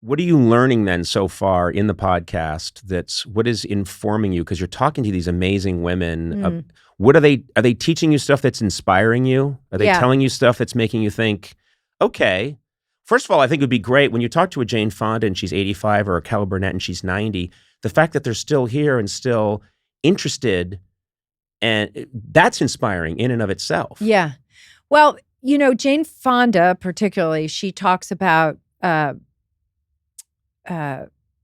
what are you learning then so far in the podcast? What is informing you? Because you're talking to these amazing women. What are they teaching you stuff that's inspiring you? Are they telling you stuff that's making you think, okay, first of all, I think it would be great when you talk to a Jane Fonda and she's 85 or a Cal Burnett and she's 90, the fact that they're still here and still interested, and that's inspiring in and of itself. Yeah. Well, Jane Fonda particularly, she talks about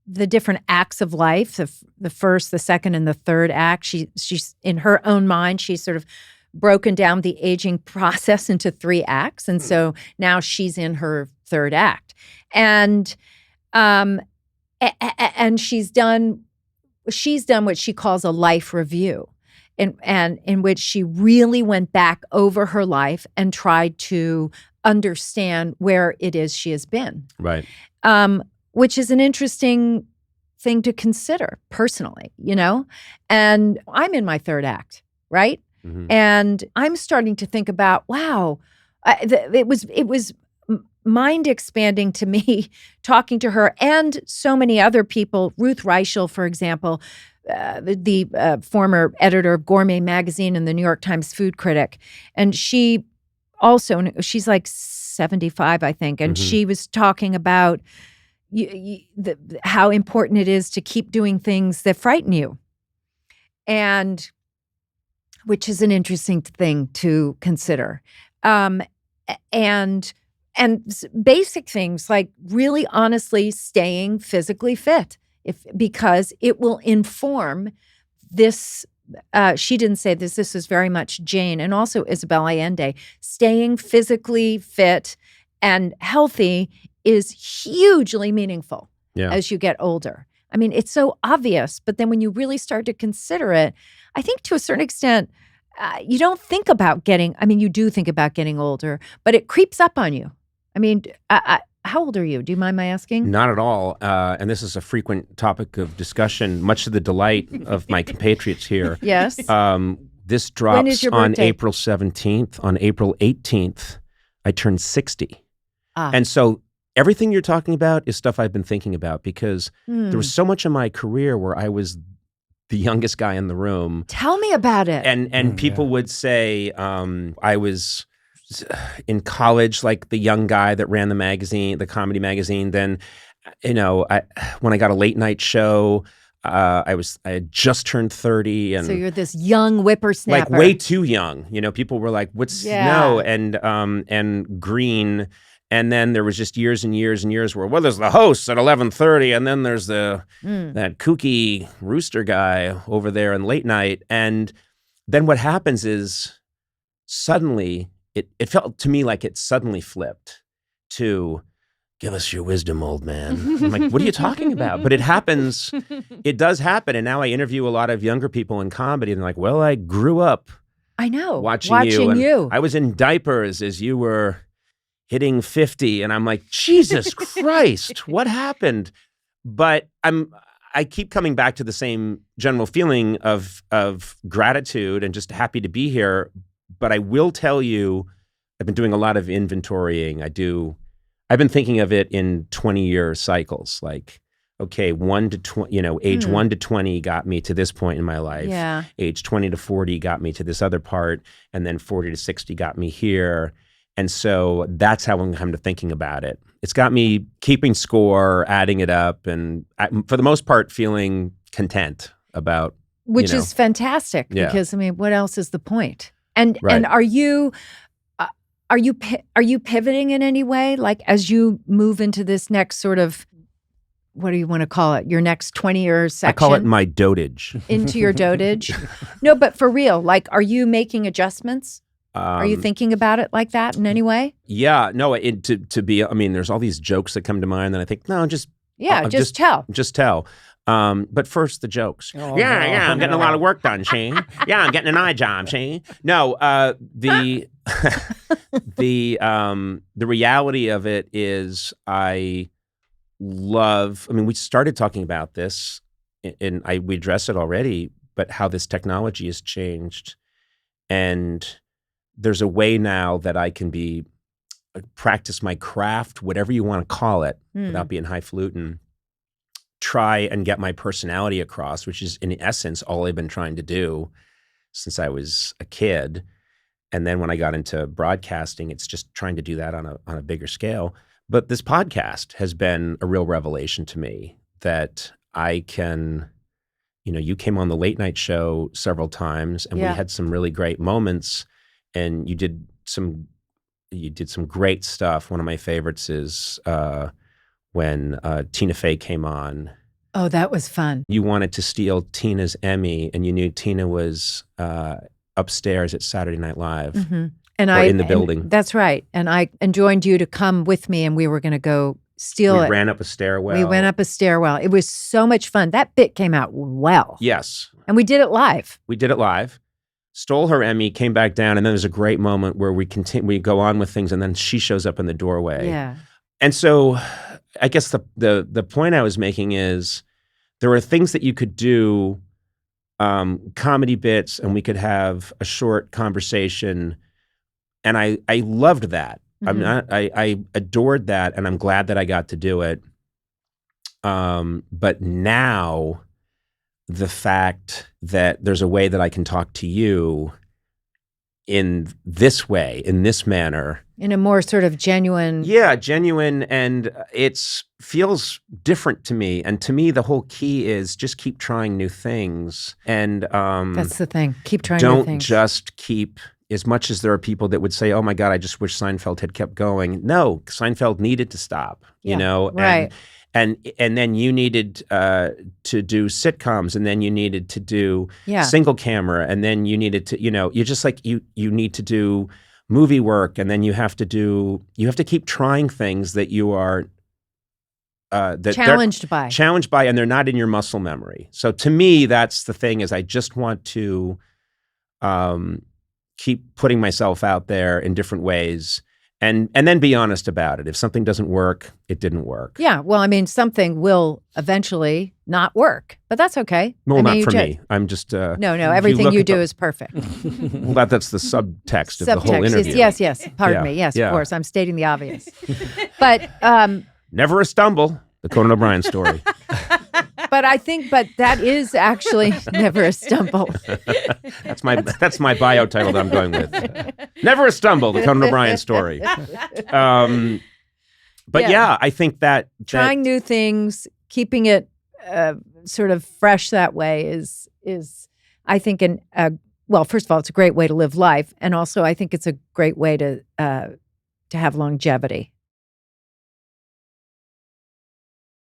the different acts of life, the first, the second, and the third act. She's in her own mind, she's sort of broken down the aging process into 3 acts, and so now she's in her third act, and she's done what she calls a life review, and in which she really went back over her life and tried to understand where it is she has been. Right. Which is an interesting thing to consider personally, And I'm in my third act, right? Mm-hmm. And I'm starting to think about, wow, it was mind expanding to me talking to her and so many other people. Ruth Reichel, for example, the former editor of Gourmet magazine and the New York Times food critic, and she's like 75, I think, and she was talking about how important it is to keep doing things that frighten you, and which is an interesting thing to consider. And basic things like really honestly staying physically fit, because it will inform this. She didn't say this. This is very much Jane and also Isabel Allende. Staying physically fit and healthy is hugely meaningful as you get older. I mean, it's so obvious, but then when you really start to consider it, I think to a certain extent, you don't think about you do think about getting older, but it creeps up on you. I mean, how old are you? Do you mind my asking? Not at all. And this is a frequent topic of discussion, much to the delight of my compatriots here. Yes. This drops When is your on birthday? April 17th. On April 18th, I turned 60. And so everything you're talking about is stuff I've been thinking about, because there was so much in my career where I was the youngest guy in the room. Tell me about it. And people would say I was in college, like the young guy that ran the magazine, the comedy magazine. Then, when I got a late night show, I had just turned 30, and so you're this young whippersnapper, like way too young. People were like, and green. And then there was just years and years and years where, there's the hosts at 11:30, and then there's that kooky rooster guy over there in late night. And then what happens is suddenly it felt to me like it suddenly flipped to, give us your wisdom, old man. I'm like, what are you talking about? But it happens. It does happen. And now I interview a lot of younger people in comedy, and they're like, well, I grew up watching you. I was in diapers as you were hitting 50, and I'm like, Jesus Christ, what happened? But I keep coming back to the same general feeling of gratitude and just happy to be here. But I will tell you, I've been doing a lot of inventorying. I've been thinking of it in 20-year cycles. Like, okay, 1 to 20, age 1 to 20 got me to this point in my life. Yeah. Age 20 to 40 got me to this other part, and then 40 to 60 got me here. And so that's how I'm come to thinking about it. It's got me keeping score, adding it up, and for the most part, feeling content about. Which is fantastic, because what else is the point? And right. And are you pivoting in any way, like as you move into this next sort of, what do you want to call it? Your next 20-year section? I call it my dotage. Into your dotage? No, but for real, like, are you making adjustments? Are you thinking about it like that in any way? Yeah, no. To be, there's all these jokes that come to mind, and I think, no, just tell. Just tell. But first, the jokes. I'm getting a lot of work done, Shane. Yeah, I'm getting an eye job, Shane. No, the reality of it is, we started talking about this, and we addressed it already, but how this technology has changed, and there's a way now that I can be practice my craft, whatever you want to call it, without being highfalutin, try and get my personality across, which is in essence all I've been trying to do since I was a kid. And then when I got into broadcasting, it's just trying to do that on a bigger scale. But this podcast has been a real revelation to me that I can, you came on the late night show several times and we had some really great moments, and you did some great stuff. One of my favorites is when Tina Fey came on. Oh, that was fun. You wanted to steal Tina's Emmy, and you knew Tina was upstairs at Saturday Night Live, and in the building. That's right. And I enjoined you to come with me, and we were going to go steal it. We ran up a stairwell. We went up a stairwell. It was so much fun. That bit came out well. Yes. And we did it live. Stole her Emmy, came back down, and then there's a great moment where we go on with things, and then she shows up in the doorway. Yeah. And so I guess the point I was making is there are things that you could do, comedy bits, and we could have a short conversation, and I loved that. I adored that, and I'm glad that I got to do it. But now the fact that there's a way that I can talk to you in this way, in this manner. In a more sort of genuine. Yeah, genuine, and it feels different to me. And to me, the whole key is just keep trying new things. And that's the thing. Keep trying new things. Don't just keep, as much as there are people that would say, oh my God, I just wish Seinfeld had kept going. No, Seinfeld needed to stop, Right. And then you needed to do sitcoms, and then you needed to do single camera, and then you needed to, you're just like, you need to do movie work, and then you have to keep trying things that you are challenged by, and they're not in your muscle memory. So to me, that's the thing, is I just want to keep putting myself out there in different ways. And then be honest about it. If something doesn't work, it didn't work. Yeah, well, I mean, something will eventually not work, but that's okay. Well, not for me. I'm just no. Everything you do is perfect. Well, that's the subtext of the whole interview. Yes. Pardon me. Yes, of course. I'm stating the obvious. But never a stumble. The Conan O'Brien story. But that is actually never a stumble. That's my bio title that I'm going with. Never a stumble, the Conan O'Brien story. I think that trying new things, keeping it sort of fresh that way is I think first of all, it's a great way to live life, and also I think it's a great way to have longevity.